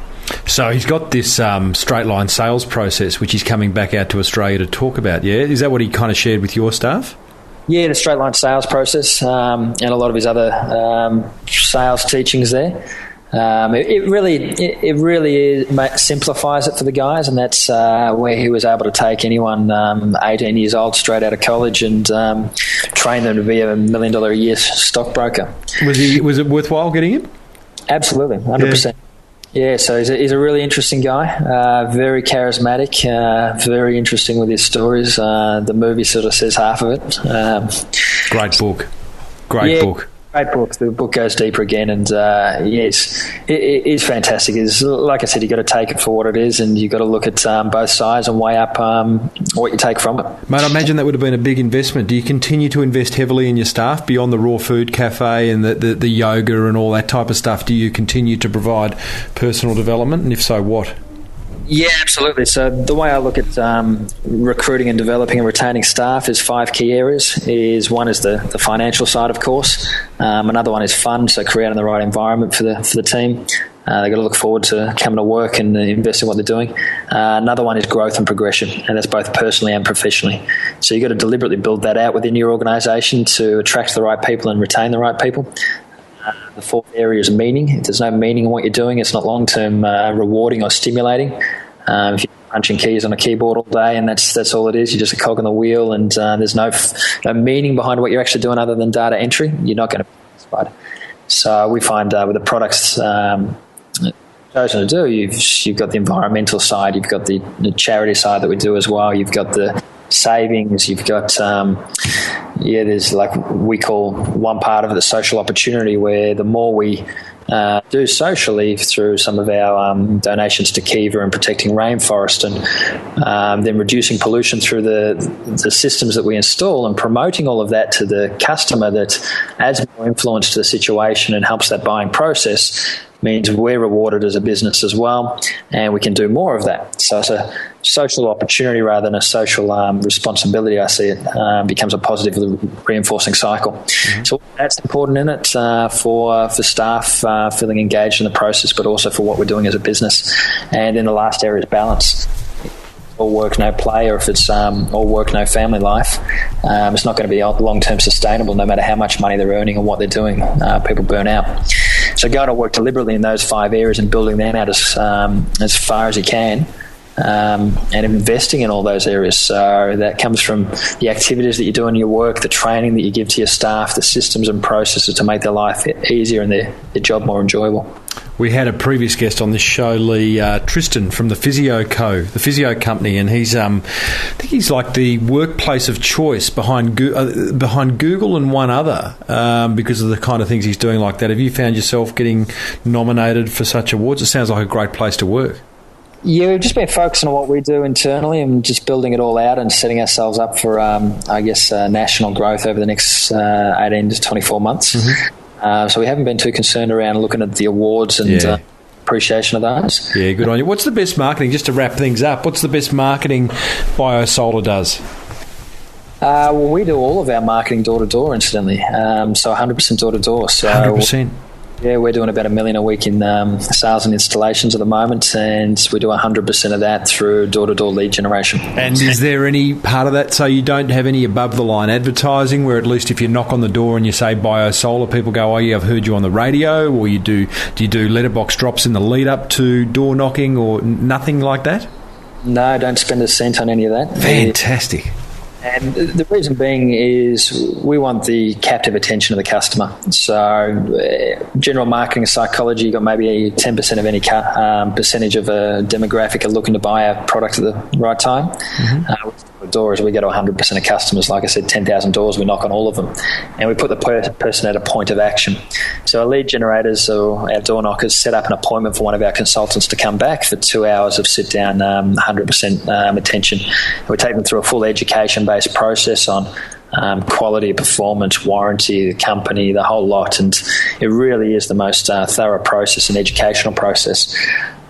So he's got this straight line sales process, which he's coming back out to Australia to talk about, yeah? Is that what he kind of shared with your staff? Yeah, the straight line sales process and a lot of his other sales teachings there. It really simplifies it for the guys, and that's where he was able to take anyone 18 years old straight out of college and train them to be a $1 million a year stockbroker. Was it worthwhile getting him? Absolutely, 100%. Yeah, so he's a really interesting guy, very charismatic, very interesting with his stories. The movie sort of says half of it. Great book. Great book. Great book. The book goes deeper again, and yes, it is fantastic. It's, like I said, you've got to take it for what it is, and you've got to look at both sides and weigh up what you take from it. Mate, I imagine that would have been a big investment. Do you continue to invest heavily in your staff beyond the raw food cafe and the yoga and all that type of stuff? Do you continue to provide personal development, and if so, what? Yeah, absolutely. So the way I look at recruiting and developing and retaining staff is 5 key areas. One is the financial side, of course. Another one is fun, so creating the right environment for the team. They've got to look forward to coming to work and invest in what they're doing. Another one is growth and progression, and that's both personally and professionally. So you've got to deliberately build that out within your organisation to attract the right people and retain the right people. The fourth area is meaning. If there's no meaning in what you're doing, it's not long-term rewarding or stimulating. If you're punching keys on a keyboard all day and that's all it is, you're just a cog in the wheel, and there's no meaning behind what you're actually doing other than data entry, you're not going to be satisfied. So we find with the products chosen to do, you've got the environmental side, you've got the charity side that we do as well, you've got the savings, you've got there's like we call one part of it the social opportunity, where the more we do socially through some of our donations to Kiva and protecting rainforest, and then reducing pollution through the systems that we install and promoting all of that to the customer, that adds more influence to the situation and helps that buying process, means we're rewarded as a business as well, and we can do more of that. So it's social opportunity rather than a social responsibility. I see it becomes a positively reinforcing cycle. Mm-hmm. So that's important in it for staff feeling engaged in the process, but also for what we're doing as a business. And then the last area is balance. All work, no play, or if it's all work, no family life, it's not going to be long-term sustainable no matter how much money they're earning and what they're doing. People burn out. So going to work deliberately in those 5 areas and building them out as far as you can, and investing in all those areas. So that comes from the activities that you do in your work, the training that you give to your staff, the systems and processes to make their life easier and their job more enjoyable. We had a previous guest on this show, Leigh, Tristan from the Physio company, and he's I think he's like the workplace of choice behind Google and one other because of the kind of things he's doing like that. Have you found yourself getting nominated for such awards? It sounds like a great place to work. Yeah, we've just been focusing on what we do internally and just building it all out and setting ourselves up for, national growth over the next 18 to 24 months. Mm-hmm. So we haven't been too concerned around looking at the awards and appreciation of those. Yeah, good on you. What's the best marketing, just to wrap things up, what's the best marketing BioSolar does? Well, we do all of our marketing door-to-door, incidentally, so 100% door-to-door. So 100%? Yeah, we're doing about $1 million a week in sales and installations at the moment, and we do 100% of that through door-to-door lead generation. And is there any part of that, so you don't have any above-the-line advertising, where at least if you knock on the door and you say BioSolar, people go, oh yeah, I've heard you on the radio, or do you do letterbox drops in the lead-up to door knocking, or nothing like that? No, don't spend a cent on any of that. Fantastic. And the reason being is we want the captive attention of the customer. So general marketing psychology, you've got maybe 10% of any percentage of a demographic are looking to buy a product at the right time. Mm-hmm. Doors, we go to 100% of customers. Like I said, 10,000 doors, we knock on all of them. And we put the person at a point of action. So our lead generators or our door knockers set up an appointment for one of our consultants to come back for 2 hours of sit-down, 100% attention. And we take them through a full education-based process on quality, performance, warranty, the company, the whole lot. And it really is the most thorough process and educational process.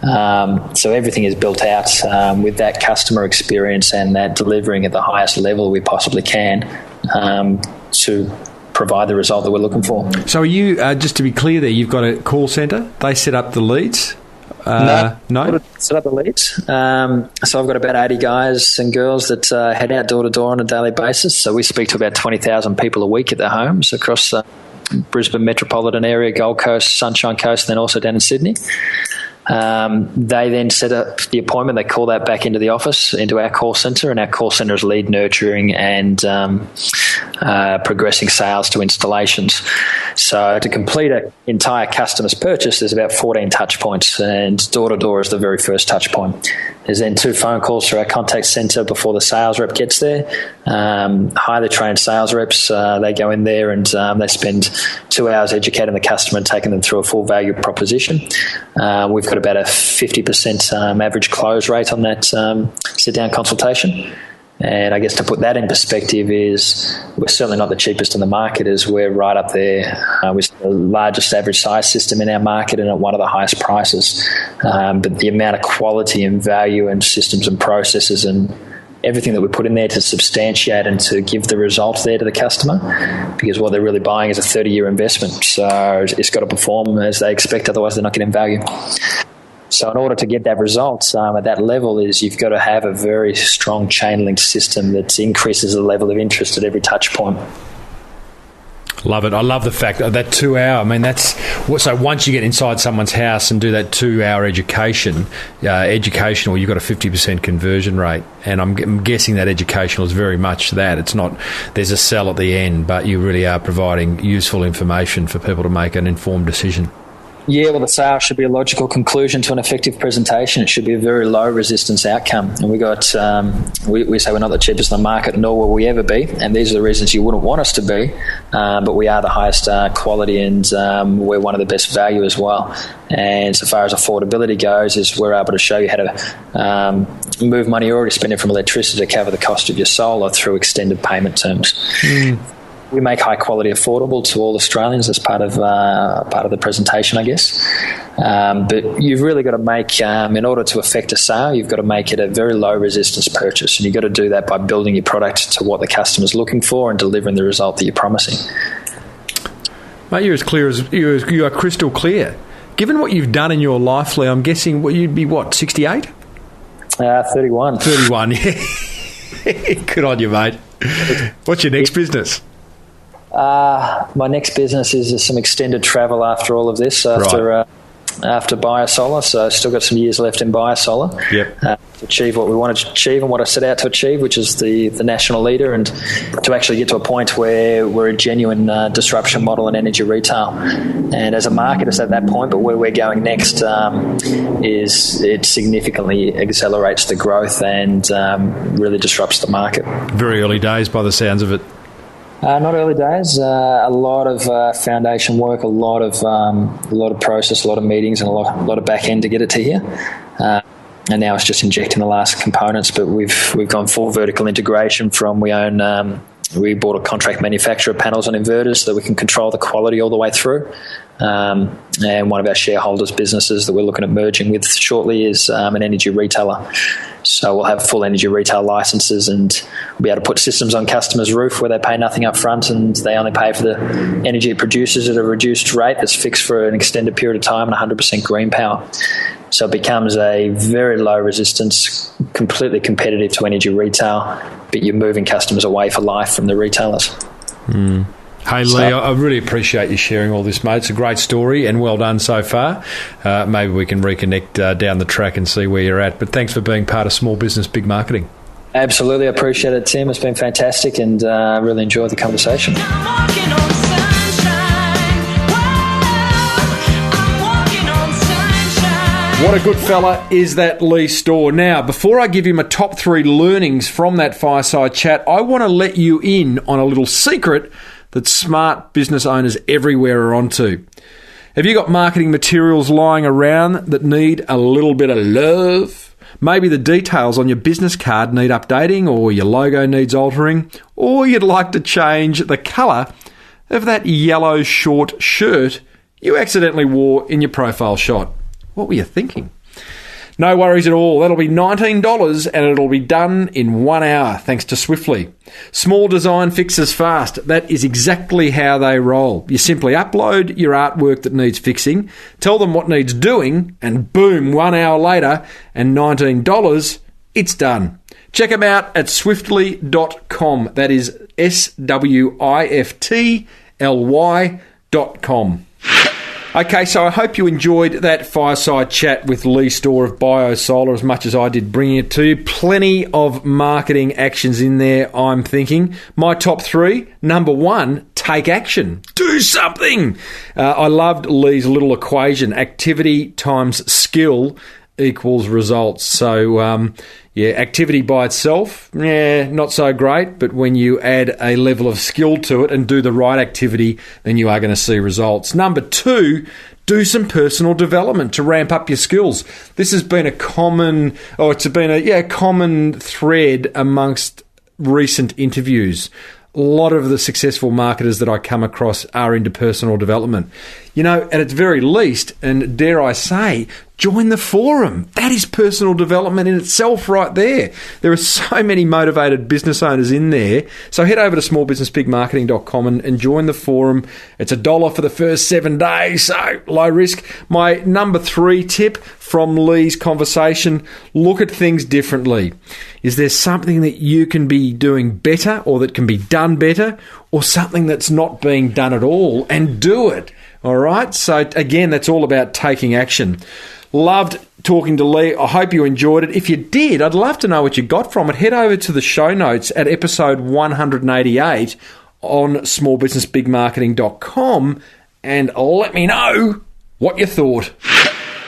So everything is built out with that customer experience and that delivering at the highest level we possibly can to provide the result that we're looking for. So are you, just to be clear there, you've got a call centre, they set up the leads? No? Set up the leads. So I've got about 80 guys and girls that head out door to door on a daily basis. So we speak to about 20,000 people a week at their homes across the Brisbane metropolitan area, Gold Coast, Sunshine Coast, and then also down in Sydney. They then set up the appointment. They call that back into the office, into our call centre, and our call centre is lead nurturing and progressing sales to installations. So to complete an entire customer's purchase, there's about 14 touch points, and door-to-door is the very first touch point. There's then 2 phone calls through our contact centre before the sales rep gets there. Highly trained sales reps, they go in there and they spend 2 hours educating the customer and taking them through a full value proposition. We've got about a 50% average close rate on that sit-down consultation. And I guess to put that in perspective is we're certainly not the cheapest in the market, as we're right up there with the largest average size system in our market and at one of the highest prices. But the amount of quality and value and systems and processes and everything that we put in there to substantiate and to give the result there to the customer, because what they're really buying is a 30-year investment. So it's got to perform as they expect, otherwise they're not getting value. So in order to get that result at that level is you've got to have a very strong chain-linked system that increases the level of interest at every touch point. Love it. I love the fact that 2 hour, I mean, that's... So once you get inside someone's house and do that 2 hour educational, you've got a 50% conversion rate. And I'm guessing that educational is very much that. It's not, there's a sell at the end, but you really are providing useful information for people to make an informed decision. Yeah, well, the sale should be a logical conclusion to an effective presentation. It should be a very low resistance outcome. And we say we're not the cheapest in the market, nor will we ever be. And these are the reasons you wouldn't want us to be. But we are the highest quality, and we're one of the best value as well. And so far as affordability goes, is we're able to show you how to move money you're already spending from electricity to cover the cost of your solar through extended payment terms. we make high quality affordable to all Australians as part of the presentation, I guess. But you've really got to make, in order to affect a sale, you've got to make it a very low resistance purchase, and you've got to do that by building your product to what the customer's looking for and delivering the result that you're promising. Mate, you're as clear as you are crystal clear. Given what you've done in your life, Lee, I'm guessing you'd be 68? 31. 31, yeah. Good on you, mate. What's your next business? My next business is some extended travel after all of this, after BioSolar. So I've still got some years left in BioSolar. Yep. To achieve what we wanted to achieve and what I set out to achieve, which is the national leader, and to actually get to a point where we're a genuine disruption model in energy retail. And as a market, it's at that point, but where we're going next is it significantly accelerates the growth and really disrupts the market. Very early days by the sounds of it. Not early days. A lot of foundation work, a lot of process, a lot of meetings, and a lot of back end to get it to here. And now it's just injecting the last components. But we've gone full vertical integration. We bought a contract manufacturer of panels and inverters so that we can control the quality all the way through. And one of our shareholders' businesses that we're looking at merging with shortly is an energy retailer. So we'll have full energy retail licenses, and we'll be able to put systems on customers' roof where they pay nothing up front and they only pay for the energy it produces at a reduced rate that's fixed for an extended period of time and 100% green power. So it becomes a very low resistance, completely competitive to energy retail, but you're moving customers away for life from the retailers. Hey, Lee, I really appreciate you sharing all this, mate. It's a great story and well done so far. Maybe we can reconnect down the track and see where you're at. But thanks for being part of Small Business Big Marketing. Absolutely. I appreciate it, Tim. It's been fantastic, and really enjoyed the conversation. What a good fella is that Leigh Storr. Now, before I give you my top 3 learnings from that fireside chat, I want to let you in on a little secret that smart business owners everywhere are onto. Have you got marketing materials lying around that need a little bit of love? Maybe the details on your business card need updating, or your logo needs altering, or you'd like to change the colour of that yellow short shirt you accidentally wore in your profile shot. What were you thinking? No worries at all. That'll be $19 and it'll be done in 1 hour thanks to Swiftly. Small design fixes fast. That is exactly how they roll. You simply upload your artwork that needs fixing, tell them what needs doing, and boom, 1 hour later and $19, it's done. Check them out at swiftly.com. That is SWIFTLY.com. Okay, so I hope you enjoyed that fireside chat with Leigh Storr of BioSolar as much as I did bringing it to you. Plenty of marketing actions in there, I'm thinking. My top 3, number 1, take action. Do something! I loved Leigh's little equation, activity times skill equals results. So, activity by itself, not so great, but when you add a level of skill to it and do the right activity, then you are going to see results. Number 2, do some personal development to ramp up your skills. This has been a common thread amongst recent interviews. A lot of the successful marketers that I come across are into personal development. You know, at its very least, and dare I say, join the forum. That is personal development in itself right there. There are so many motivated business owners in there. So head over to smallbusinessbigmarketing.com and join the forum. It's $1 for the first 7 days, so low risk. My number 3 tip from Leigh's conversation, look at things differently. Is there something that you can be doing better or that can be done better, or something that's not being done at all, and do it? All right? So again, that's all about taking action. Loved talking to Leigh. I hope you enjoyed it. If you did, I'd love to know what you got from it. Head over to the show notes at episode 188 on smallbusinessbigmarketing.com and let me know what you thought.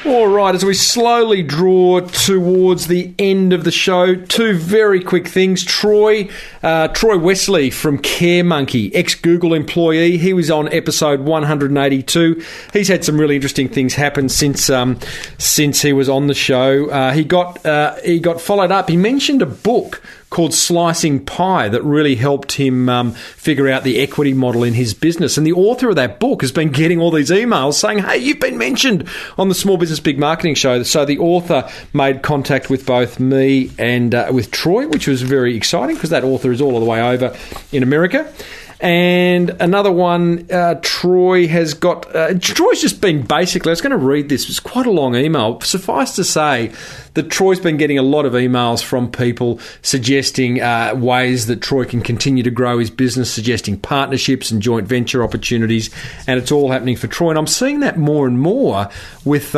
All right, as we slowly draw towards the end of the show, 2 very quick things. Troy Wesley from CareMonkey, ex-Google employee. He was on episode 182. He's had some really interesting things happen since he was on the show. He got followed up. He mentioned a book called Slicing Pie that really helped him figure out the equity model in his business. And the author of that book has been getting all these emails saying, hey, you've been mentioned on the Small Business Big Marketing Show. So the author made contact with both me and with Troy, which was very exciting because that author is all the way over in America. And another one, Troy has got... Troy's just been basically... I was going to read this. It's quite a long email. Suffice to say that Troy's been getting a lot of emails from people suggesting ways that Troy can continue to grow his business, suggesting partnerships and joint venture opportunities, and it's all happening for Troy. And I'm seeing that more and more with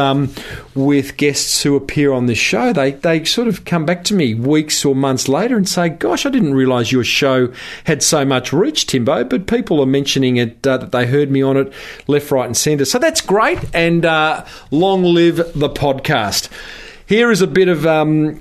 guests who appear on this show. They sort of come back to me weeks or months later and say, gosh, I didn't realise your show had so much reach, Timbo, but people are mentioning it, that they heard me on it left, right and centre. So that's great, and long live the podcast. Here is a bit of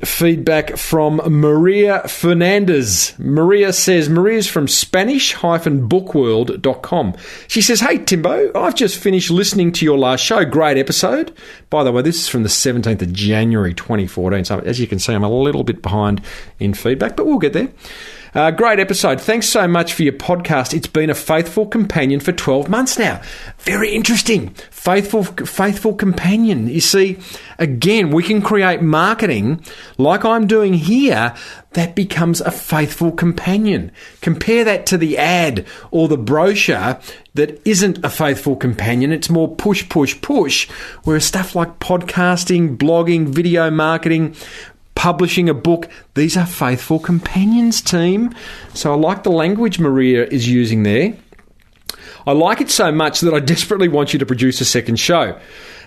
feedback from Maria Fernandez. Maria says, Maria's from Spanish-bookworld.com. She says, hey, Timbo, I've just finished listening to your last show. Great episode. By the way, this is from the 17th of January 2014. So as you can see, I'm a little bit behind in feedback, but we'll get there. Great episode. Thanks so much for your podcast. It's been a faithful companion for 12 months now. Very interesting. Faithful companion. You see, again, we can create marketing like I'm doing here that becomes a faithful companion. Compare that to the ad or the brochure that isn't a faithful companion. It's more push, whereas stuff like podcasting, blogging, video marketing, publishing a book, these are faithful companions, team. So I like the language Maria is using there. I like it so much that I desperately want you to produce a second show.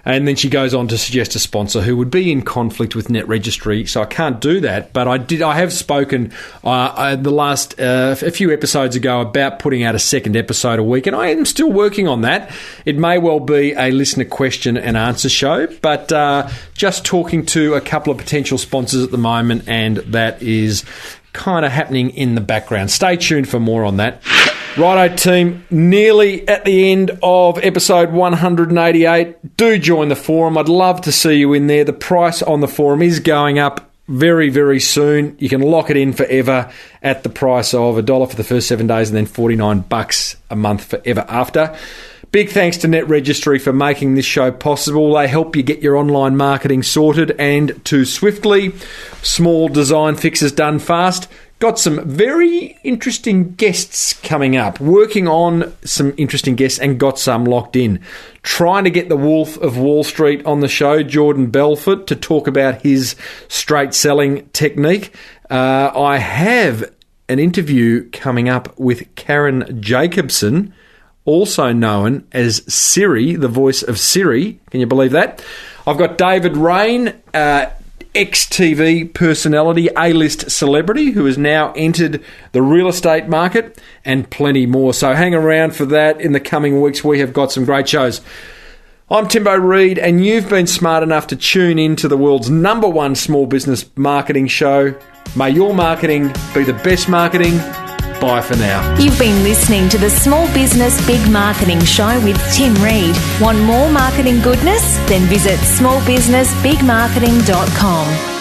And then she goes on to suggest a sponsor who would be in conflict with Net Registry, so I can't do that. But I have spoken the last a few episodes ago about putting out a second episode a week, and I am still working on that. It may well be a listener question and answer show, but just talking to a couple of potential sponsors at the moment, and that is kind of happening in the background. Stay tuned for more on that. Righto, team, nearly at the end of episode 188. Do join the forum. I'd love to see you in there. The price on the forum is going up very, very soon. You can lock it in forever at the price of $1 for the first 7 days and then $49 a month forever after. Big thanks to Net Registry for making this show possible. They help you get your online marketing sorted and to swiftly. Small design fixes done fast. Got some very interesting guests coming up, working on some interesting guests and got some locked in. Trying to get the Wolf of Wall Street on the show, Jordan Belfort, to talk about his straight selling technique. I have an interview coming up with Karen Jacobson, also known as Siri, the voice of Siri. Can you believe that? I've got David Rain, ex-TV personality, A-list celebrity who has now entered the real estate market, and plenty more. So hang around for that in the coming weeks. We have got some great shows. I'm Timbo Reid, and you've been smart enough to tune in to the world's #1 small business marketing show. May your marketing be the best marketing. Bye for now. You've been listening to the Small Business Big Marketing Show with Tim Reid. Want more marketing goodness? Then visit smallbusinessbigmarketing.com.